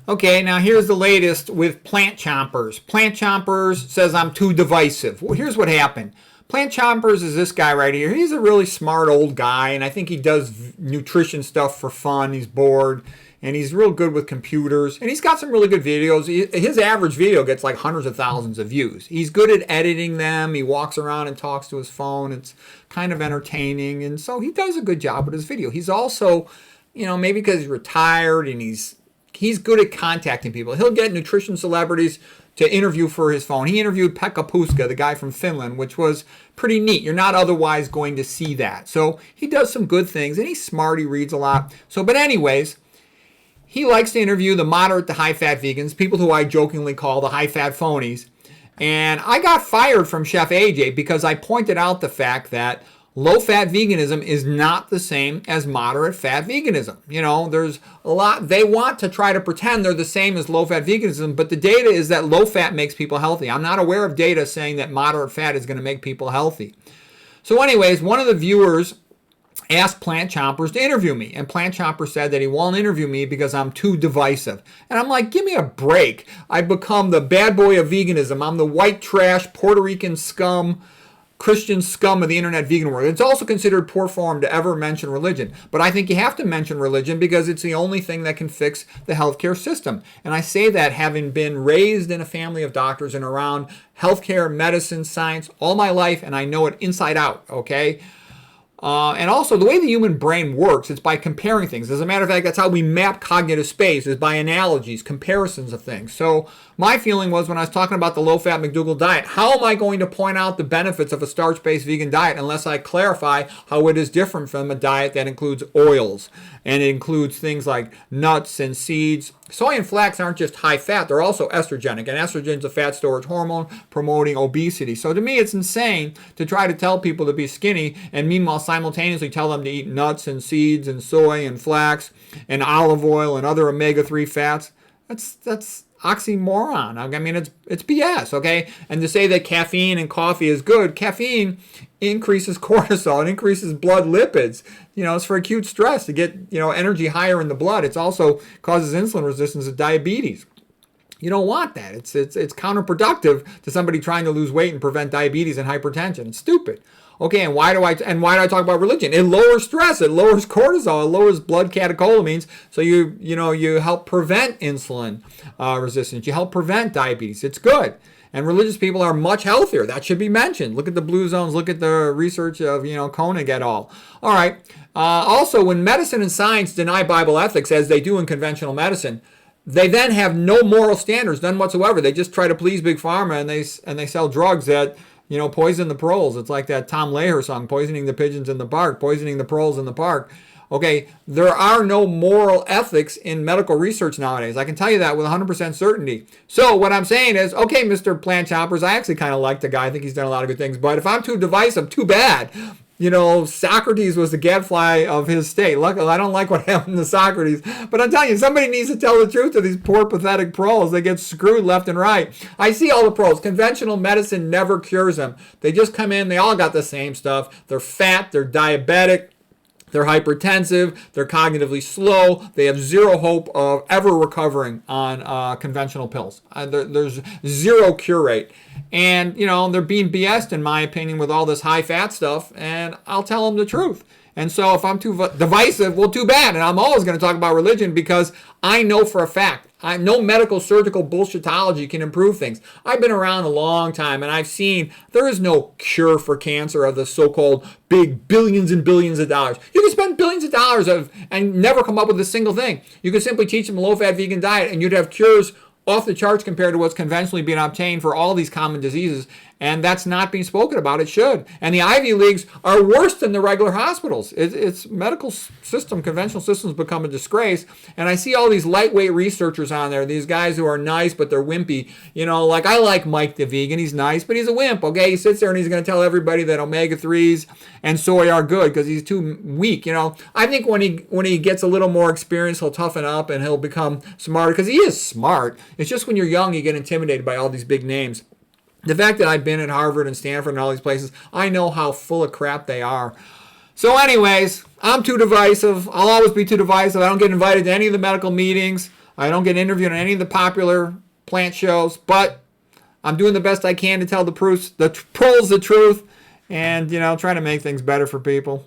Okay, now here's the latest with Plant Chompers. Plant Chompers says I'm too divisive. Well, here's what happened. Plant Chompers is this guy right here. He's a really smart old guy, and I think he does nutrition stuff for fun. He's bored, and he's real good with computers, and he's got some really good videos. His average video gets like hundreds of thousands of views. He's good at editing them. He walks around and talks to his phone. It's kind of entertaining, and so he does a good job with his video. He's also, maybe because he's retired and he's good at contacting people. He'll get nutrition celebrities to interview for his phone. He interviewed Pekka Puska, the guy from Finland, which was pretty neat. You're not otherwise going to see that. So he does some good things, and he's smart. He reads a lot. But anyways, he likes to interview the moderate to high-fat vegans, people who I jokingly call the high-fat phonies. And I got fired from Chef AJ because I pointed out the fact that low-fat veganism is not the same as moderate-fat veganism. There's a lot. They want to try to pretend they're the same as low-fat veganism, but the data is that low-fat makes people healthy. I'm not aware of data saying that moderate fat is going to make people healthy. So anyways, one of the viewers asked Plant Chompers to interview me, and Plant Chompers said that he won't interview me because I'm too divisive. And I'm like, give me a break. I've become the bad boy of veganism. I'm the white trash, Puerto Rican scum, Christian scum of the internet vegan world. It's also considered poor form to ever mention religion. But I think you have to mention religion because it's the only thing that can fix the healthcare system. And I say that having been raised in a family of doctors and around healthcare, medicine, science all my life, and I know it inside out, okay? And also, the way the human brain works, it's by comparing things. As a matter of fact, that's how we map cognitive space, is by analogies, comparisons of things. So my feeling was when I was talking about the low-fat McDougall diet, how am I going to point out the benefits of a starch-based vegan diet unless I clarify how it is different from a diet that includes oils and it includes things like nuts and seeds. Soy and flax aren't just high fat, they're also estrogenic, and estrogen is a fat storage hormone promoting obesity. So to me, it's insane to try to tell people to be skinny and meanwhile simultaneously tell them to eat nuts and seeds and soy and flax and olive oil and other omega-3 fats. That's oxymoron. I mean, it's BS, okay? And to say that caffeine and coffee is good, caffeine increases cortisol, it increases blood lipids. It's for acute stress to get, energy higher in the blood. It also causes insulin resistance and diabetes. You don't want that. It's counterproductive to somebody trying to lose weight and prevent diabetes and hypertension. It's stupid. Okay, and why do I talk about religion? It lowers stress, it lowers cortisol, it lowers blood catecholamines, so you help prevent insulin resistance, you help prevent diabetes. It's good. And religious people are much healthier. That should be mentioned. Look at the blue zones. Look at the research of, Koenig et al. All right. Also, when medicine and science deny Bible ethics, as they do in conventional medicine, they then have no moral standards, none whatsoever. They just try to please Big Pharma, and they sell drugs that, poison the proles. It's like that Tom Lehrer song, poisoning the pigeons in the park, poisoning the proles in the park. Okay, there are no moral ethics in medical research nowadays. I can tell you that with 100% certainty. So what I'm saying is, okay, Mr. Plant Chompers, I actually kind of like the guy. I think he's done a lot of good things. But if I'm too divisive, too bad. Socrates was the gadfly of his state. Luckily, I don't like what happened to Socrates. But I'm telling you, somebody needs to tell the truth to these poor, pathetic proles. They get screwed left and right. I see all the proles. Conventional medicine never cures them. They just come in. They all got the same stuff. They're fat. They're diabetic. They're hypertensive, they're cognitively slow, they have zero hope of ever recovering on conventional pills. There's zero cure rate. And, they're being BS'd, in my opinion, with all this high-fat stuff, and I'll tell them the truth. And so if I'm too divisive, well, too bad. And I'm always going to talk about religion because I know for a fact, no medico-surgical bullsheetology can improve things. I've been around a long time, and I've seen there is no cure for cancer of the so-called big billions and billions of dollars. You can spend billions of dollars and never come up with a single thing. You could simply teach them a low-fat vegan diet, and you'd have cures off the charts compared to what's conventionally being obtained for all these common diseases. And that's not being spoken about. It should. And the Ivy Leagues are worse than the regular hospitals. It's medical system, conventional systems become a disgrace. And I see all these lightweight researchers on there, these guys who are nice, but they're wimpy. Like I like Mike the vegan. He's nice, but he's a wimp, okay? He sits there and he's going to tell everybody that omega-3s and soy are good because he's too weak, I think when he gets a little more experience, he'll toughen up and he'll become smarter because he is smart. It's just when you're young, you get intimidated by all these big names. The fact that I've been at Harvard and Stanford and all these places, I know how full of crap they are. So anyways, I'm too divisive. I'll always be too divisive. I don't get invited to any of the medical meetings. I don't get interviewed on any of the popular plant shows, but I'm doing the best I can to tell the proles the truth, and trying to make things better for people.